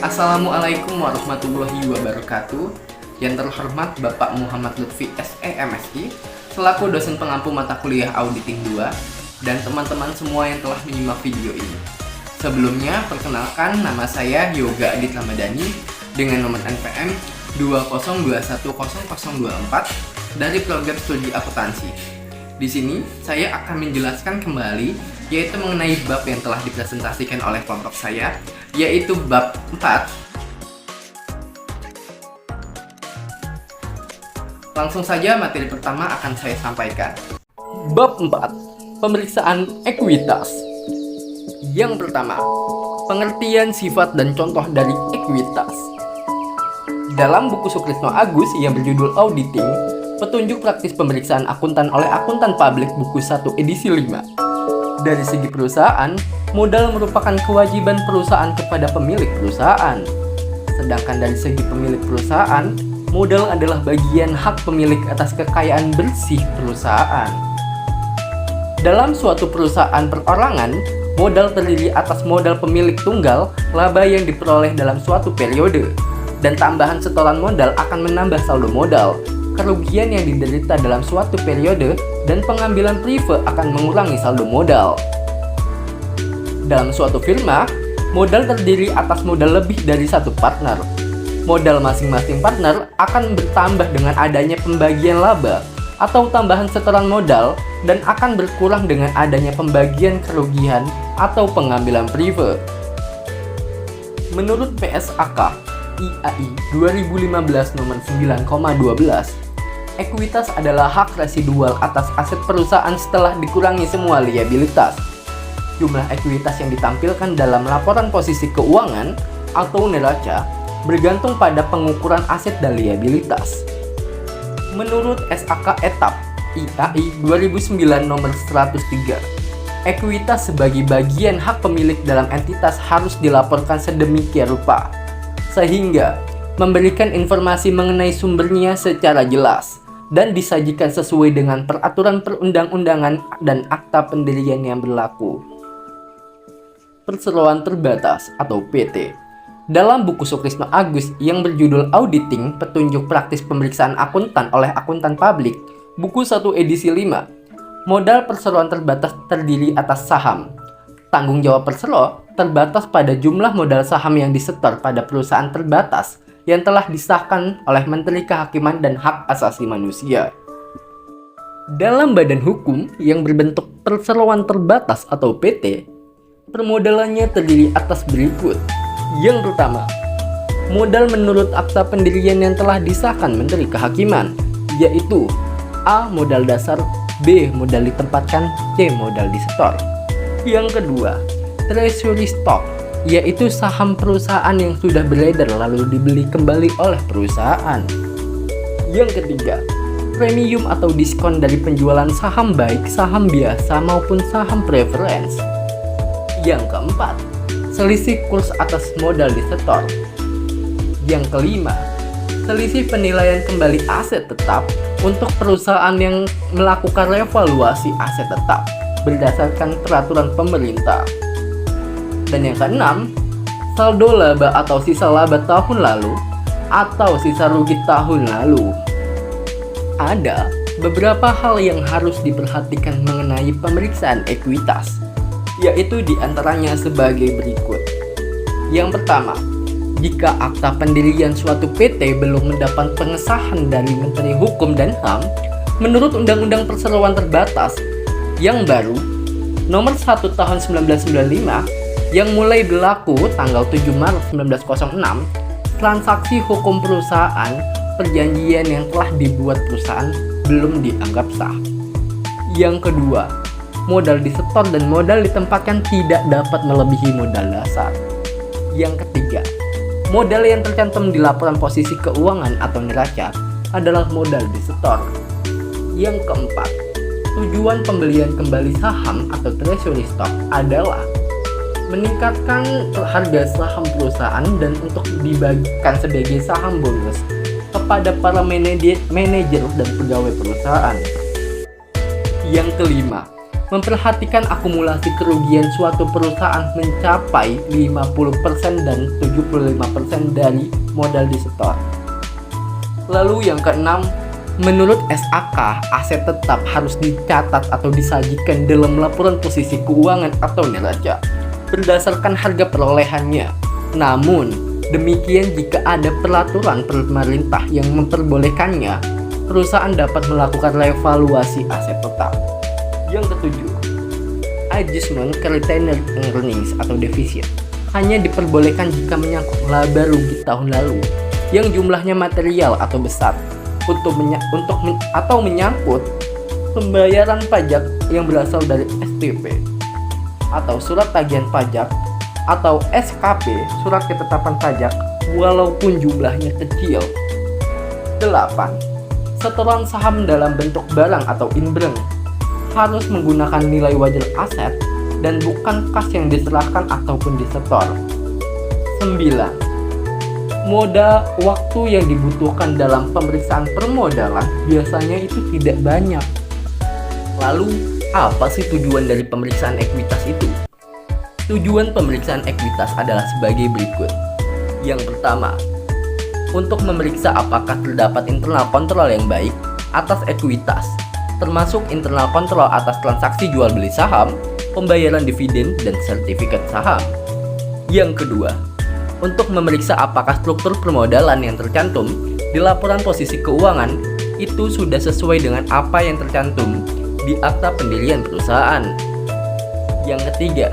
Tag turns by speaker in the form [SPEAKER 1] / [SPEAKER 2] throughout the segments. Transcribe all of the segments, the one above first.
[SPEAKER 1] Assalamualaikum warahmatullahi wabarakatuh. Yang terhormat Bapak Muhammad Lutfi SE MSI selaku dosen pengampu mata kuliah Auditing 2 dan teman-teman semua yang telah menyimak video ini. Sebelumnya, perkenalkan nama saya Yoga Adit Ramadhani dengan nomor NPM 2021004 dari program studi akuntansi. Di sini, saya akan menjelaskan kembali yaitu mengenai bab yang telah dipresentasikan oleh kelompok saya, yaitu bab 4. Langsung saja materi pertama akan saya sampaikan. Bab 4. Pemeriksaan ekuitas. Yang pertama, pengertian sifat dan contoh dari ekuitas. Dalam buku Sukrisno Agus yang berjudul Auditing, Petunjuk Praktis Pemeriksaan Akuntan oleh Akuntan Publik buku 1 edisi 5. Dari segi perusahaan, modal merupakan kewajiban perusahaan kepada pemilik perusahaan. Sedangkan dari segi pemilik perusahaan, modal adalah bagian hak pemilik atas kekayaan bersih perusahaan. Dalam suatu perusahaan perorangan, modal terdiri atas modal pemilik tunggal, laba yang diperoleh dalam suatu periode, dan tambahan setoran modal akan menambah saldo modal. Kerugian yang diderita dalam suatu periode dan pengambilan prive akan mengurangi saldo modal. Dalam suatu firma, modal terdiri atas modal lebih dari satu partner. Modal masing-masing partner akan bertambah dengan adanya pembagian laba atau tambahan setoran modal dan akan berkurang dengan adanya pembagian kerugian atau pengambilan prive. Menurut PSAK IAI 2015 nomor 9,12, ekuitas adalah hak residual atas aset perusahaan setelah dikurangi semua liabilitas. Jumlah ekuitas yang ditampilkan dalam laporan posisi keuangan atau neraca bergantung pada pengukuran aset dan liabilitas. Menurut SAK Etap IAI 2009 nomor 103, ekuitas sebagai bagian hak pemilik dalam entitas harus dilaporkan sedemikian rupa, sehingga memberikan informasi mengenai sumbernya secara jelas dan disajikan sesuai dengan peraturan perundang-undangan dan akta pendirian yang berlaku. Perseroan terbatas atau PT. Dalam buku Sukrisno Agus yang berjudul Auditing, Petunjuk Praktis Pemeriksaan Akuntan oleh Akuntan Publik, buku 1 edisi 5, modal perseroan terbatas terdiri atas saham. Tanggung jawab persero terbatas pada jumlah modal saham yang disetor pada perusahaan terbatas yang telah disahkan oleh Menteri Kehakiman dan Hak Asasi Manusia. Dalam badan hukum yang berbentuk perseroan terbatas atau PT, permodalannya terdiri atas berikut. Yang pertama, modal menurut akta pendirian yang telah disahkan Menteri Kehakiman, yaitu A. Modal dasar, B. Modal ditempatkan, C. Modal disetor. Yang kedua, treasury stock, yaitu saham perusahaan yang sudah beredar lalu dibeli kembali oleh perusahaan. Yang ketiga, premium atau diskon dari penjualan saham baik saham biasa maupun saham preference. Yang keempat, selisih kurs atas modal disetor. Yang kelima, selisih penilaian kembali aset tetap untuk perusahaan yang melakukan revaluasi aset tetap berdasarkan peraturan pemerintah. Dan yang keenam, saldo laba atau sisa laba tahun lalu atau sisa rugi tahun lalu. Ada beberapa hal yang harus diperhatikan mengenai pemeriksaan ekuitas, yaitu diantaranya sebagai berikut. Yang pertama, jika akta pendirian suatu PT belum mendapat pengesahan dari Menteri Hukum dan HAM, menurut Undang-Undang Perseroan Terbatas yang baru nomor 1 tahun 1995 yang mulai berlaku tanggal 7 Maret 1906, transaksi hukum perusahaan, perjanjian yang telah dibuat perusahaan belum dianggap sah. Yang kedua, modal disetor dan modal ditempatkan tidak dapat melebihi modal dasar. Yang ketiga, modal yang tercantum di laporan posisi keuangan atau neraca adalah modal disetor. Yang keempat, tujuan pembelian kembali saham atau treasury stock adalah meningkatkan harga saham perusahaan dan untuk dibagikan sebagai saham bonus kepada para manajer dan pegawai perusahaan. Yang kelima, memperhatikan akumulasi kerugian suatu perusahaan mencapai 50% dan 75% dari modal disetor. Lalu yang keenam, menurut SAK, aset tetap harus dicatat atau disajikan dalam laporan posisi keuangan atau neraca berdasarkan harga perolehannya. Namun, demikian jika ada peraturan pemerintah yang memperbolehkannya, perusahaan dapat melakukan revaluasi aset tetap. Yang ketujuh, adjustment ke retained earnings atau defisit hanya diperbolehkan jika menyangkut laba rugi tahun lalu yang jumlahnya material atau besar atau menyangkut pembayaran pajak yang berasal dari STP atau surat tagihan pajak atau SKP, surat ketetapan pajak, walaupun jumlahnya kecil. 8. Setoran saham dalam bentuk barang atau inbreng harus menggunakan nilai wajar aset dan bukan kas yang diserahkan ataupun disetor. 9. Modal waktu yang dibutuhkan dalam pemeriksaan permodalan biasanya itu tidak banyak. Lalu, apa sih tujuan dari pemeriksaan ekuitas itu? Tujuan pemeriksaan ekuitas adalah sebagai berikut. Yang pertama, untuk memeriksa apakah terdapat internal kontrol yang baik atas ekuitas, termasuk internal kontrol atas transaksi jual beli saham, pembayaran dividen, dan sertifikat saham. Yang kedua, untuk memeriksa apakah struktur permodalan yang tercantum di laporan posisi keuangan itu sudah sesuai dengan apa yang tercantum di akta pendirian perusahaan. Yang ketiga,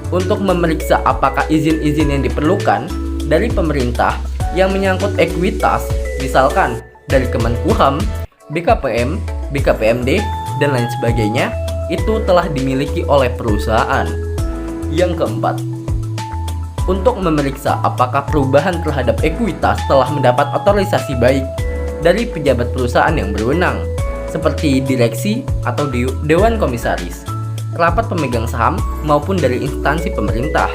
[SPEAKER 1] untuk memeriksa apakah izin-izin yang diperlukan dari pemerintah yang menyangkut ekuitas, misalkan dari Kemenkumham, BKPM, BKPMD, dan lain sebagainya, itu telah dimiliki oleh perusahaan. Yang keempat, untuk memeriksa apakah perubahan terhadap ekuitas telah mendapat otorisasi baik dari pejabat perusahaan yang berwenang, seperti direksi atau dewan komisaris, rapat pemegang saham, maupun dari instansi pemerintah.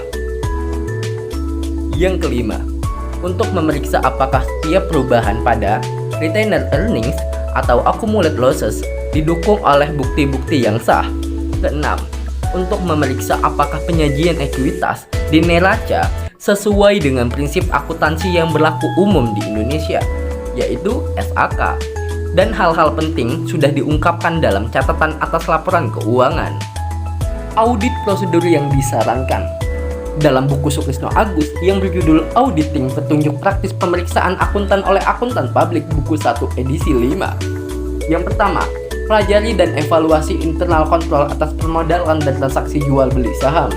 [SPEAKER 1] Yang kelima, untuk memeriksa apakah setiap perubahan pada retained earnings atau accumulated losses didukung oleh bukti-bukti yang sah. Keenam, untuk memeriksa apakah penyajian ekuitas di neraca sesuai dengan prinsip akuntansi yang berlaku umum di Indonesia, yaitu SAK. Dan hal-hal penting sudah diungkapkan dalam catatan atas laporan keuangan. Audit prosedur yang disarankan dalam buku Sukrisno Agus yang berjudul Auditing Petunjuk Praktis Pemeriksaan Akuntan oleh Akuntan Publik buku 1 edisi 5. Yang pertama, pelajari dan evaluasi internal kontrol atas permodalan dan transaksi jual beli saham.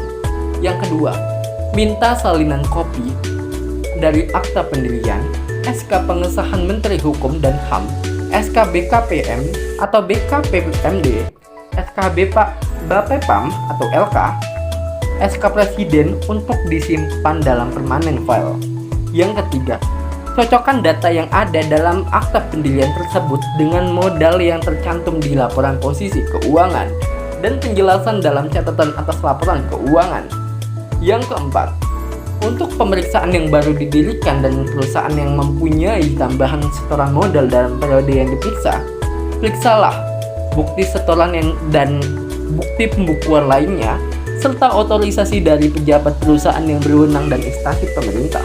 [SPEAKER 1] Yang kedua, minta salinan kopi dari akta pendirian, SK pengesahan Menteri Hukum dan HAM, SK BKPM atau BKPMD, SK Bapepam atau LK, SK Presiden untuk disimpan dalam permanen file. Yang ketiga, cocokkan data yang ada dalam akta pendirian tersebut dengan modal yang tercantum di laporan posisi keuangan dan penjelasan dalam catatan atas laporan keuangan. Yang keempat, untuk pemeriksaan yang baru didirikan dan perusahaan yang mempunyai tambahan setoran modal dalam periode yang diperiksa, periksalah bukti setoran dan bukti pembukuan lainnya, serta otorisasi dari pejabat perusahaan yang berwenang dan instansi pemerintah.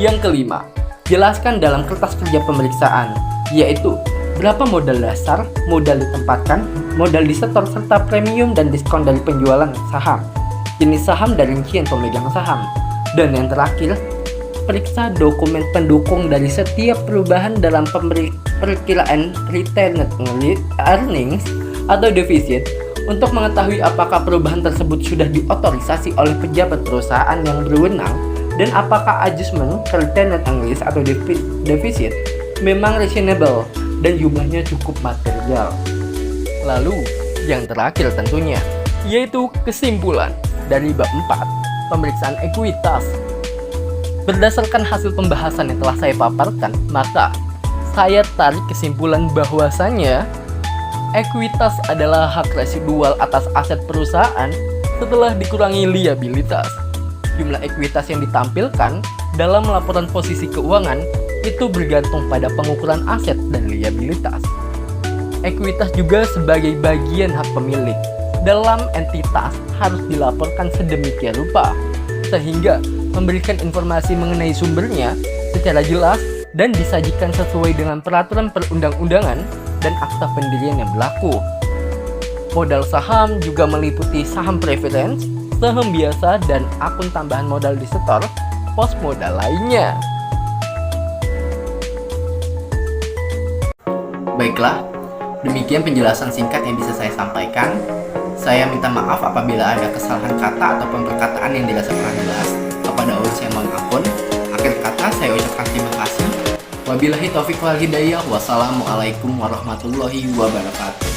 [SPEAKER 1] Yang kelima, jelaskan dalam kertas kerja pemeriksaan, yaitu berapa modal dasar, modal ditempatkan, modal disetor, serta premium dan diskon dari penjualan saham, jenis saham dan rincian pemegang saham. Dan yang terakhir, periksa dokumen pendukung dari setiap perubahan dalam perkiraan retained earnings atau defisit untuk mengetahui apakah perubahan tersebut sudah diotorisasi oleh pejabat perusahaan yang berwenang dan apakah adjustment ke retained earnings atau defisit memang reasonable dan jumlahnya cukup material. Lalu, yang terakhir tentunya, yaitu kesimpulan dari bab 4, pemeriksaan ekuitas. Berdasarkan hasil pembahasan yang telah saya paparkan, maka saya tarik kesimpulan bahwasanya ekuitas adalah hak residual atas aset perusahaan setelah dikurangi liabilitas. Jumlah ekuitas yang ditampilkan dalam laporan posisi keuangan itu bergantung pada pengukuran aset dan liabilitas. Ekuitas juga sebagai bagian hak pemilik dalam entitas harus dilaporkan sedemikian rupa, sehingga memberikan informasi mengenai sumbernya secara jelas dan disajikan sesuai dengan peraturan perundang-undangan dan akta pendirian yang berlaku. Modal saham juga meliputi saham preference, saham biasa, dan akun tambahan modal di setor pos modal lainnya. Baiklah, demikian penjelasan singkat yang bisa saya sampaikan. Saya minta maaf apabila ada kesalahan kata ataupun perkataan yang dirasa kurang jelas. Kepada audiens yang mohon ampun. Akhir kata saya ucapkan terima kasih. Wabillahi taufiq wal hidayah. Wassalamualaikum warahmatullahi wabarakatuh.